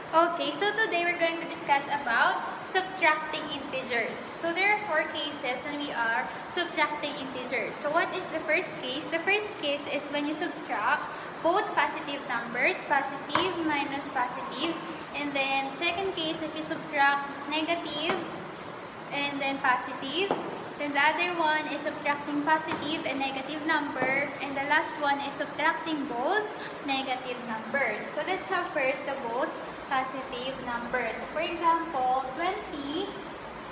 Okay, so today we're going to discuss about subtracting integers. So there are 4 cases when we are subtracting integers. So what is the first case? The first case is when you subtract both positive numbers, positive minus positive. And then second case, if you subtract negative and then positive. Then the other one is subtracting positive and negative number. And the last one is subtracting both negative numbers. So let's have first the both positive numbers. So for example, 20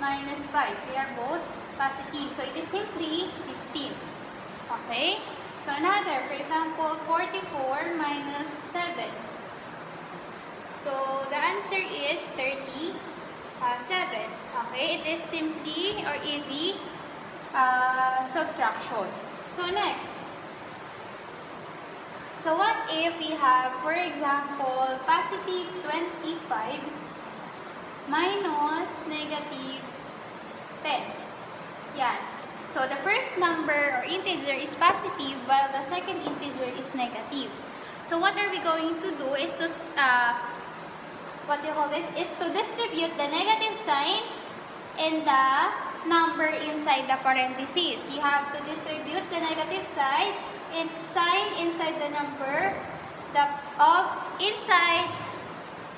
minus 5. They are both positive. So it is simply 15. Okay? So another, for example, 44 minus 7. So the answer is 37. Okay? It is simply or easy subtraction. So next, so what if we have, for example, positive 25 minus negative 10? Yan. So the first number or integer is positive while the second integer is negative. So what are we going to do is to, is to distribute the negative sign in the number inside the parentheses. You have to distribute the negative side and sign inside the number inside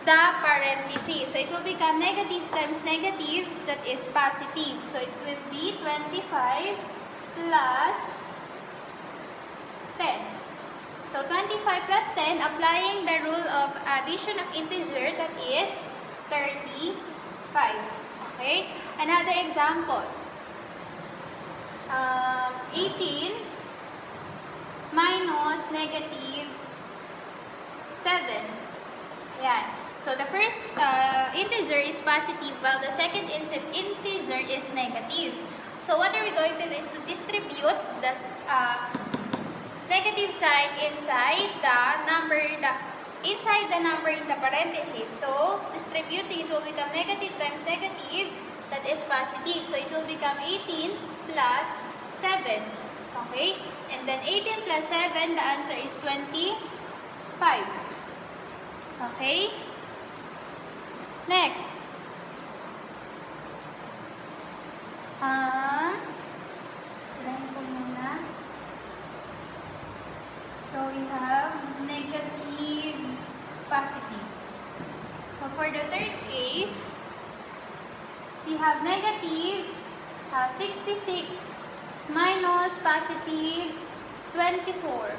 the parentheses. So it will become negative times negative, that is positive. So it will be 25 plus 10. So 25 plus 10, applying the rule of addition of integer, that is 35. Okay? Another example. 18 minus negative 7. Ayan. So the first integer is positive while the second integer is negative. So what are we going to do is to distribute the negative sign inside the number in the parentheses. So distributing, it will become negative times negative, that is positive. So it will become 18 plus 7. Okay? And then 18 plus 7, the answer is 25. Okay? Next. So we have negative, positive. So for the third case, we have negative 66 minus positive 24.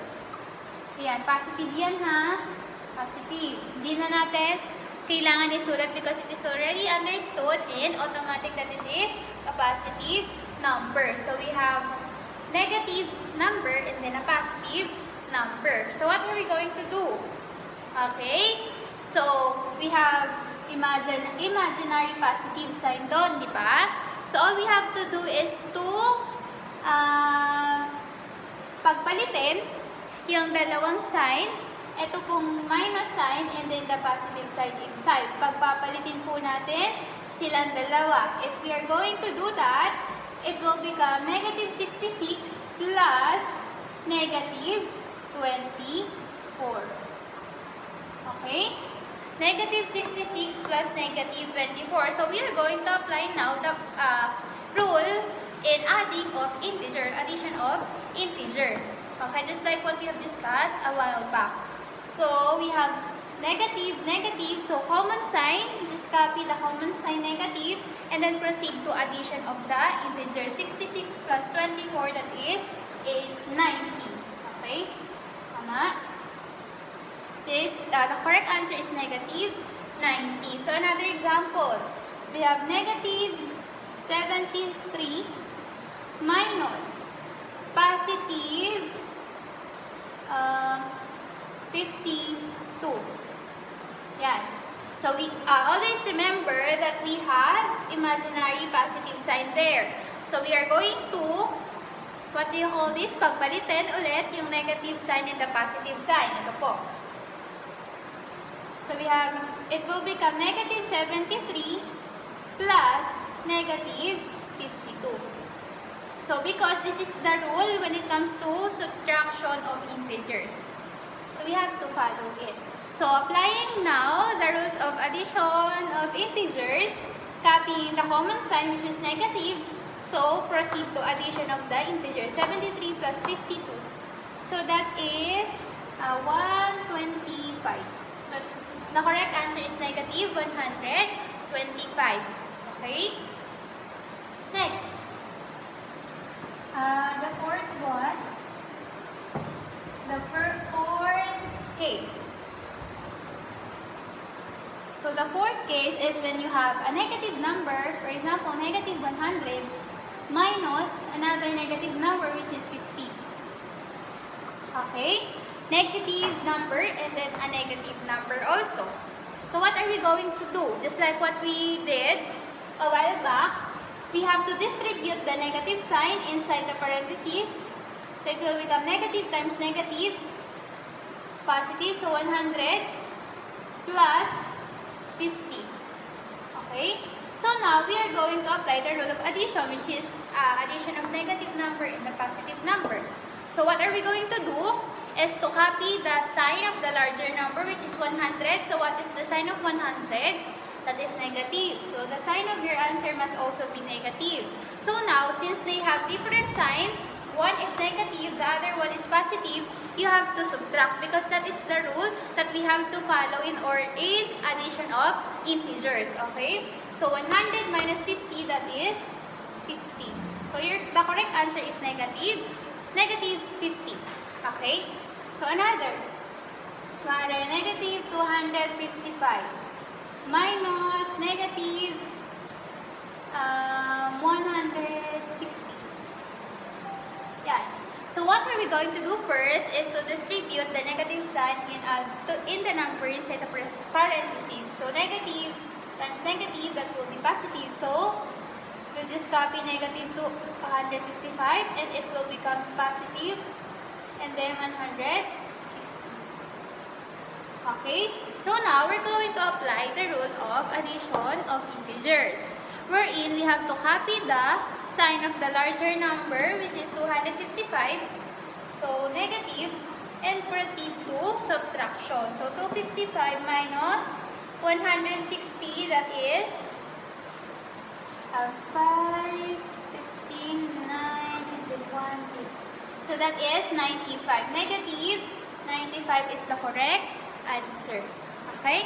Ayan, positive yan ha. Positive. Hindi na natin kailangan isulat because it is already understood and automatic that it is a positive number. So we have negative number and then a positive number. So what are we going to do? Okay? So we have imaginary positive sign doon, di ba? So all we have to do is to pagpalitin yung dalawang sign. Ito pong minus sign and then the positive sign inside. Pagpapalitin po natin silang dalawa. If we are going to do that, it will become negative 66 plus negative 24. Okay? Negative 66 plus negative 24. So we are going to apply now the rule in adding of integer, addition of integer. Okay, just like what we have discussed a while back. So we have negative, negative, so common sign, just copy the common sign negative, and then proceed to addition of the integer. 66 plus 24, that is 90. Okay? Tama? The correct answer is negative 90. So another example, we have negative 73 minus positive 52. Yan. So we always remember that we had imaginary positive sign there. So we are going to, what do you call this? Pagpalitin ulit yung negative sign and the positive sign. Ito po. So we have, it will become negative 73 plus negative 52. So because this is the rule when it comes to subtraction of integers. So we have to follow it. So applying now the rules of of addition of integers, copying the common sign which is negative, so proceed to addition of the integers. 73 plus 52. So that is 125. So the correct answer is negative 125. Okay? Next. The fourth one. The fourth case. So the fourth case is when you have a negative number, for example, negative 100 minus another negative number which is 50. Okay? Negative number and then a negative number also. So what are we going to do? Just like what we did a while back, we have to distribute the negative sign inside the parentheses. So it will become negative times negative, positive, so 100 plus 50. Okay? So now we are going to apply the rule of addition, which is addition of negative number and the positive number. So what are we going to do is to copy the sign of the larger number, which is 100. So what is the sign of 100? That is negative. So the sign of your answer must also be negative. So now, since they have different signs, one is negative, the other one is positive, you have to subtract because that is the rule that we have to follow in addition of integers. Okay? So 100 minus 50, that is 50. So the correct answer is negative 50. Okay? So another. Negative 255 minus negative 160. Yeah. So what are we going to do first is to distribute the negative sign in the number inside the parentheses. So negative times negative, that will be positive. So we'll just copy negative to 155 and it will become positive and then 160. Okay? So now we're going to apply the rule of addition of integers, wherein we have to copy the sign of the larger number, which is 255, so negative, and proceed to subtraction. So 255 minus 160, that is 5, 15, 9, and then 1, 2. So that is 95. Negative 95 is the correct answer. Okay?